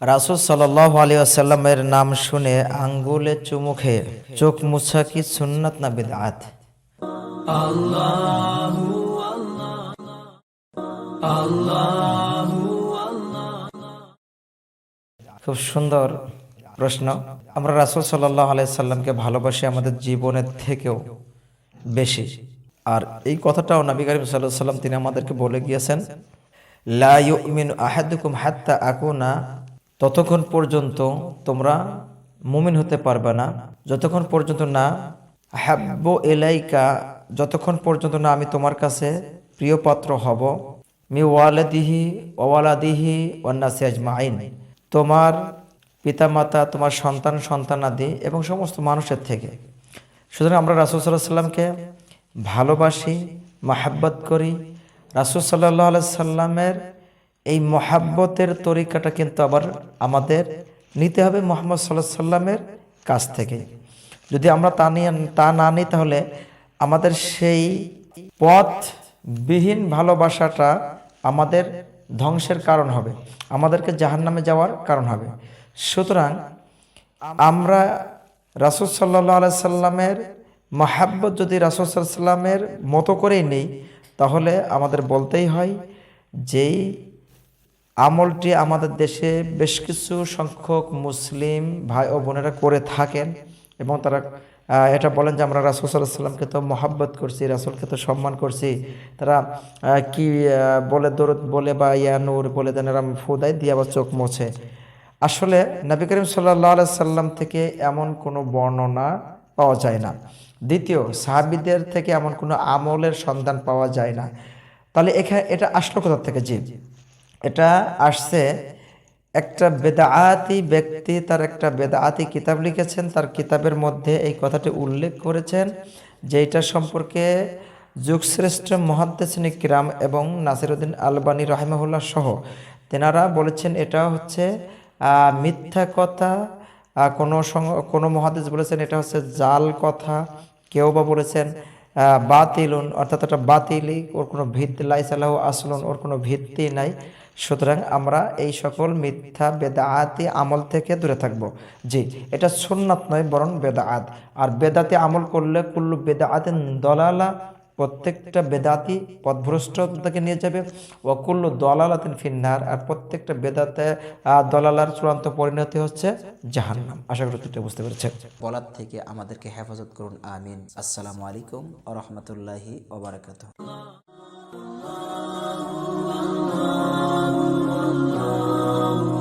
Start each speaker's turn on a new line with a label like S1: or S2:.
S1: রাসূল সাল্লাল্লাহু আলাইহি ওয়াসাল্লামের নাম শুনে আঙ্গুলে চুমু খেয়ে চোখ মুছা কি সুন্নাত না বিদআত? খুব সুন্দর প্রশ্ন। আমরা রাসূল সাল্লাল্লাহু আলাইহি সাল্লামকে ভালোবাসি আমাদের জীবনের থেকেও বেশি। আর এই কথাটাও নবী করিম সাল্লাল্লাহু আলাইহি সাল্লাম তিনি আমাদেরকে বলে গিয়েছেন, লা ইউমিনু আহাদুকুম হাত্তা আকুনা, ততক্ষণ পর্যন্ত তোমরা মুমিন হতে পারবে না যতক্ষণ পর্যন্ত না হাব্বু ইলাইকা, যতক্ষণ পর্যন্ত না আমি তোমার কাছে প্রিয় পাত্র হব, মি ওয়ালাদিহি ওয়ালাদিহি ওয়ান নাসি আজমাইন, তোমার পিতামাতা, তোমার সন্তান সন্তানাদি এবং সমস্ত মানুষের থেকে। সুতরাং আমরা রাসূল সাল্লাল্লাহু আলাইহি সাল্লামকে ভালোবাসি, মাহাব্বত করি। রাসূল সাল্লাল্লাহু আলাইহি সাল্লামের এই মহাব্বতের তরিকাটা কিন্তু আবার আমাদের নিতে হবে মুহাম্মদ সাল্লাল্লাহু আলাইহি সাল্লামের কাছ থেকে। যদি আমরা তা না নিই তাহলে আমাদের সেই পথবিহীন ভালোবাসাটা আমাদের ধ্বংসের কারণ হবে, আমাদেরকে জাহান্নামে যাওয়ার কারণ হবে। সুতরাং আমরা রাসূল সাল্লাল্লাহু আলাইহি সাল্লামের মহাব্বত যদি রাসূল সাল্লাল্লাহু আলাইহি সাল্লামের মতো করেই নেই, তাহলে আমাদের বলতেই হয় যেই আমলটি আমাদের দেশে বেশ কিছু সংখ্যক মুসলিম ভাই ও বোনেরা করে থাকেন এবং তারা এটা বলেন যে আমরা রাসূল সাল্লাল্লাহু আলাইহি সাল্লামকে তো মহাব্বত করছি, রাসূলকে তো সম্মান করছি। তারা কি বলে দরুদ বলে বা ইয়া নূর বলে দেন, এরা ফুদাই দিয়ে আবার চোখ মোছে। আসলে নবী করিম সাল্লাল্লাহু আলাইহি সাল্লাম থেকে এমন কোনো বর্ণনা পাওয়া যায় না। দ্বিতীয়, সাহাবীদের থেকে এমন কোনো আমলের সন্ধান পাওয়া যায় না। তাহলে এটা আসলো কোথা থেকে? জি, এটা আসছে একটা বেদাআতি ব্যক্তি, তার একটা বেদাআতি কিতাব লিখেছেন। তার কিতাবের মধ্যে এই কথাটি উল্লেখ করেছেন যে এটা সম্পর্কে যুগশ্রেষ্ঠ মুহাদ্দিসিন কিরাম এবং নাসিরউদ্দিন আলবানী রাহিমাহুল্লাহ সহ তেনারা বলেছেন এটা হচ্ছে মিথ্যা কথা। কোনো মুহাদ্দিস বলেছেন এটা হচ্ছে জাল কথা, কেউ বা বলেছেন বাতিলুন, অর্থাৎ এটা বাতিলি, ওর কোনো ভিত্তি, লাইসা লাহু আসলুন, ওর কোনো ভিত্তি নাই। সুতরাং আমরা এই সকল মিথ্যা বেদাআতি আমল থেকে দূরে থাকব। জি, এটা সুন্নাত নয় বরং বেদাআত। আর বেদাতি আমল করলে কুল্লু বেদাআতিন দলালা, প্রত্যেকটা বেদাতি পথভ্রষ্টতাকে নিয়ে যাবে। ও কুল্লু দলালাতিন ফিন্নার, আর প্রত্যেকটা বেদাতে দলালার চূড়ান্ত পরিণতি হচ্ছে জাহান্নাম। আশা করি এটা বুঝতে পেরেছেন।
S2: বলার থেকে আমাদেরকে হেফাজত করুন, আমিন। আসসালামু আলাইকুম ওয়া রাহমাতুল্লাহি ওয়া বারাকাতুহু।